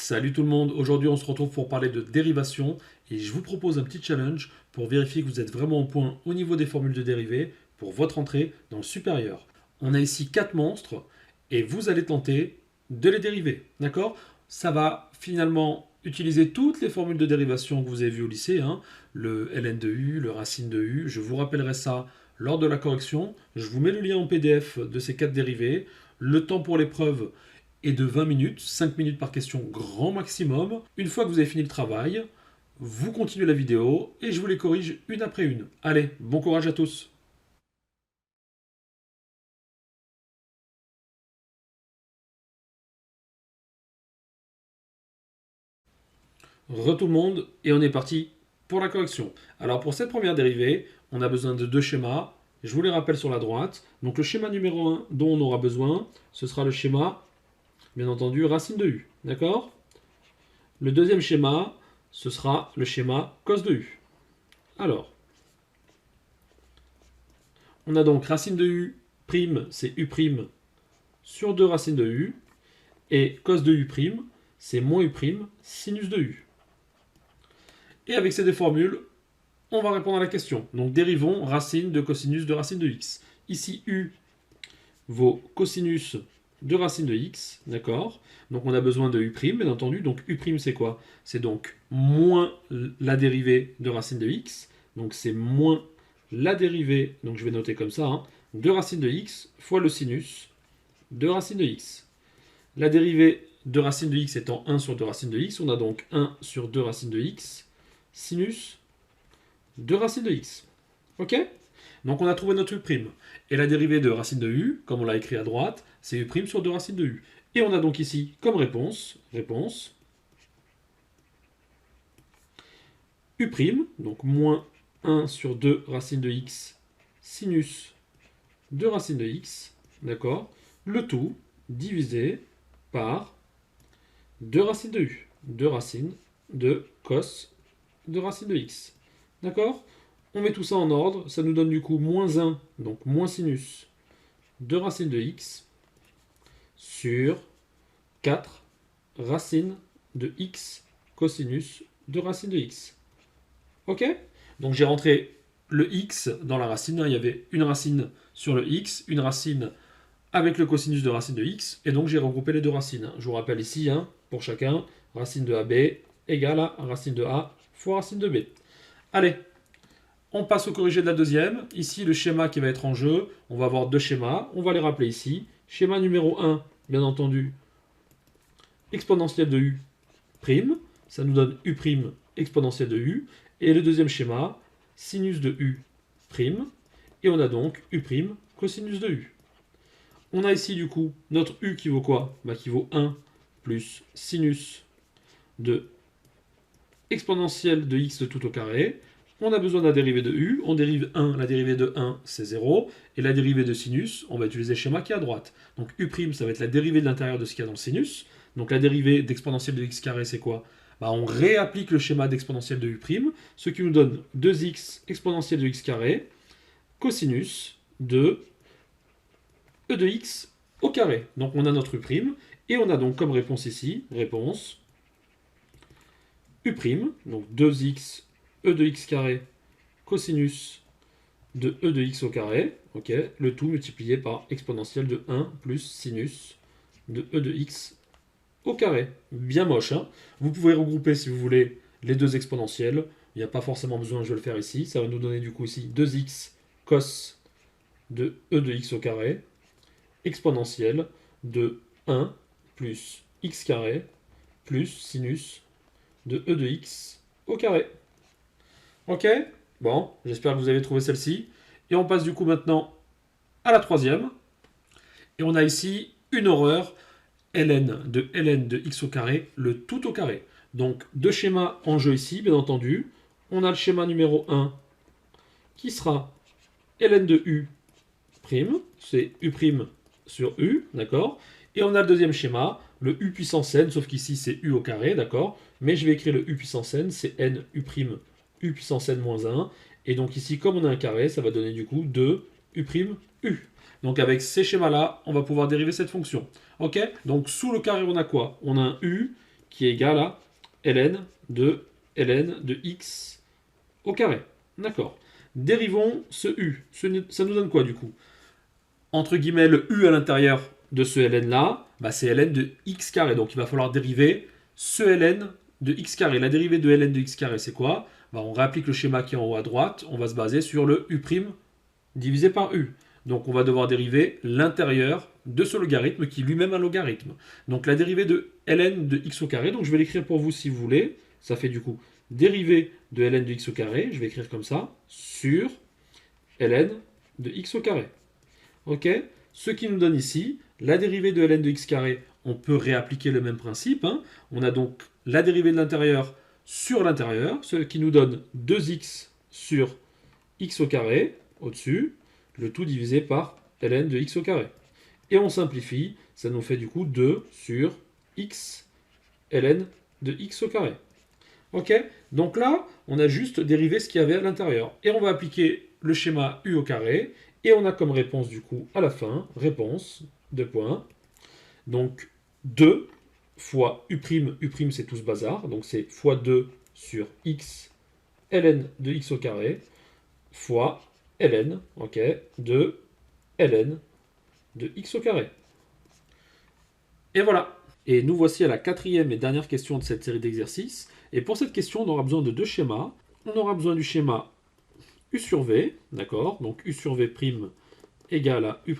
Salut tout le monde, aujourd'hui on se retrouve pour parler de dérivation et je vous propose un petit challenge pour vérifier que vous êtes vraiment au point au niveau des formules de dérivées pour votre entrée dans le supérieur. On a ici 4 monstres et vous allez tenter de les dériver, d'accord? Ça va finalement utiliser toutes les formules de dérivation que vous avez vues au lycée, hein, le ln de u, le racine de u, je vous rappellerai ça lors de la correction, je vous mets le lien en PDF de ces 4 dérivés, le temps pour l'épreuve et de 20 minutes, 5 minutes par question grand maximum. Une fois que vous avez fini le travail, vous continuez la vidéo et je vous les corrige une après une. Allez, bon courage à tous. Re tout le monde et on est parti pour la correction. Alors pour cette première dérivée, on a besoin de deux schémas. Je vous les rappelle sur la droite. Donc le schéma numéro 1 dont on aura besoin, ce sera le schéma, bien entendu, racine de u. D'accord? Le deuxième schéma, ce sera le schéma cos de u. Alors, on a donc racine de u prime, c'est u prime sur 2 racines de u. Et cos de u prime, c'est moins u prime sinus de u. Et avec ces deux formules, on va répondre à la question. Donc dérivons racine de cosinus de racine de x. Ici, u vaut cosinus de racine de x, d'accord? Donc on a besoin de u', bien entendu. Donc u' c'est quoi? C'est donc moins la dérivée de racine de x. Donc c'est moins la dérivée, donc je vais noter comme ça, hein, de racine de x fois le sinus de racine de x. La dérivée de racine de x étant 1 sur 2 racines de x, on a donc 1 sur 2 racines de x, sinus de racine de x. Ok? Donc on a trouvé notre u'. Et la dérivée de racine de u, comme on l'a écrit à droite, c'est u' sur 2 racines de u. Et on a donc ici comme réponse u', donc moins 1 sur 2 racines de x, sinus de racine de x, d'accord? Le tout divisé par 2 racines de u, 2 racines de cos de racine de x. D'accord? On met tout ça en ordre, ça nous donne du coup moins 1, donc moins sinus de racine de x sur 4 racines de x cosinus de racine de x. Ok? Donc j'ai rentré le x dans la racine, il y avait une racine sur le x, une racine avec le cosinus de racine de x, et donc j'ai regroupé les deux racines. Je vous rappelle ici, hein, pour chacun, racine de AB égale à racine de A fois racine de B. Allez, on passe au corrigé de la deuxième. Ici, le schéma qui va être en jeu, on va avoir deux schémas, on va les rappeler ici. Schéma numéro 1, bien entendu, exponentielle de u', ça nous donne u' exponentielle de u, et le deuxième schéma, sinus de u', et on a donc u' cosinus de u. On a ici du coup notre u qui vaut quoi? Qui vaut 1 plus sinus de exponentielle de x tout au carré. On a besoin de la dérivée de u, on dérive 1, la dérivée de 1 c'est 0, et la dérivée de sinus, on va utiliser le schéma qui est à droite. Donc u' ça va être la dérivée de l'intérieur de ce qu'il y a dans le sinus, donc la dérivée d'exponentielle de x carré c'est quoi? On réapplique le schéma d'exponentielle de u', ce qui nous donne 2x exponentielle de x carré, cosinus de e de x au carré. Donc on a notre u', et on a donc comme réponse ici, réponse u', donc 2x e de x carré cosinus de e de x au carré, ok, le tout multiplié par exponentielle de 1 plus sinus de e de x au carré. Bien moche, hein? Vous pouvez regrouper si vous voulez les deux exponentielles, il n'y a pas forcément besoin, je vais le faire ici, ça va nous donner du coup ici 2x cos de e de x au carré, exponentielle de 1 plus x carré plus sinus de e de x au carré. Ok? Bon, j'espère que vous avez trouvé celle-ci. Et on passe du coup maintenant à la troisième. Et on a ici une horreur, ln de x au carré, le tout au carré. Donc deux schémas en jeu ici, bien entendu. On a le schéma numéro 1 qui sera ln de u', c'est u' sur u, d'accord? Et on a le deuxième schéma, le u puissance n, sauf qu'ici c'est u au carré, d'accord? Mais je vais écrire le u puissance n, c'est n u', u puissance n moins 1. Et donc ici, comme on a un carré, ça va donner du coup 2 u', u. Donc avec ces schémas-là, on va pouvoir dériver cette fonction. Ok? Donc sous le carré, on a quoi? On a un u qui est égal à ln de x au carré. D'accord. Dérivons ce u. Ça nous donne quoi du coup? Entre guillemets, le u à l'intérieur de ce ln-là, bah, c'est ln de x carré. Donc il va falloir dériver ce ln de x carré. La dérivée de ln de x carré, c'est quoi? Bah, on réapplique le schéma qui est en haut à droite. On va se baser sur le u' divisé par u. Donc on va devoir dériver l'intérieur de ce logarithme qui est lui-même un logarithme. Donc la dérivée de ln de x au carré, donc je vais l'écrire pour vous si vous voulez. Ça fait du coup dérivée de ln de x au carré, je vais écrire comme ça, sur ln de x au carré. Ok? Ce qui nous donne ici, la dérivée de ln de x carré, on peut réappliquer le même principe. Hein. On a donc la dérivée de l'intérieur sur l'intérieur, ce qui nous donne 2x sur x au carré, au-dessus, le tout divisé par ln de x au carré. Et on simplifie, ça nous fait du coup 2 sur x ln de x au carré. Ok? Donc là, on a juste dérivé ce qu'il y avait à l'intérieur. Et on va appliquer le schéma u au carré. Et on a comme réponse du coup à la fin, réponse, 2 points. Donc 2 fois u', c'est tout ce bazar. Donc c'est fois 2 sur x ln de x au carré fois ln, ok, de ln de x au carré. Et voilà. Et nous voici à la quatrième et dernière question de cette série d'exercices. Et pour cette question, on aura besoin de deux schémas. On aura besoin du schéma u sur v, d'accord? Donc u sur v' égale à u'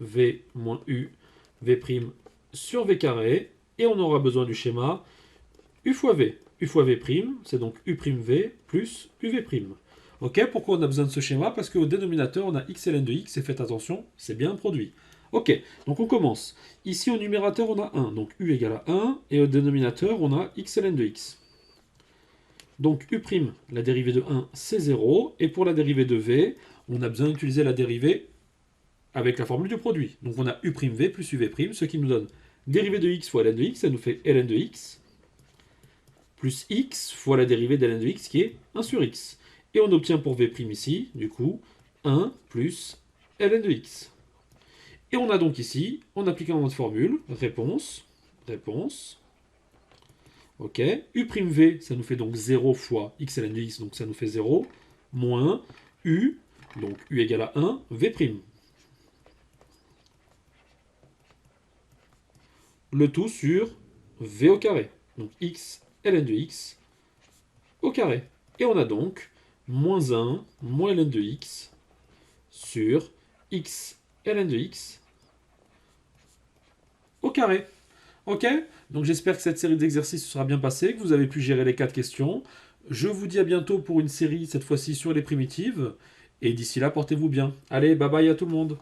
v moins u, v' sur v carré. Et on aura besoin du schéma u fois v. U fois v', c'est donc u'v plus uv'. Ok, pourquoi on a besoin de ce schéma? Parce qu'au dénominateur, on a x ln de x, et faites attention, c'est bien un produit. Ok, donc on commence. Ici, au numérateur, on a 1, donc u égale à 1, et au dénominateur, on a x ln de x. Donc u', la dérivée de 1, c'est 0, et pour la dérivée de v, on a besoin d'utiliser la dérivée avec la formule du produit. Donc on a u'v plus uv', ce qui nous donne dérivée de x fois ln de x, ça nous fait ln de x, plus x fois la dérivée de ln de x, qui est 1 sur x. Et on obtient pour v' ici, du coup, 1 plus ln de x. Et on a donc ici, en appliquant notre formule, réponse, ok, u'v, ça nous fait donc 0 fois x ln de x, donc ça nous fait 0, moins u, donc u égale à 1, v'. Le tout sur v au carré, donc x ln de x au carré. Et on a donc moins 1 moins ln de x sur x ln de x au carré. Ok? Donc j'espère que cette série d'exercices sera bien passée, que vous avez pu gérer les 4 questions. Je vous dis à bientôt pour une série, cette fois-ci sur les primitives. Et d'ici là, portez-vous bien. Allez, bye bye à tout le monde.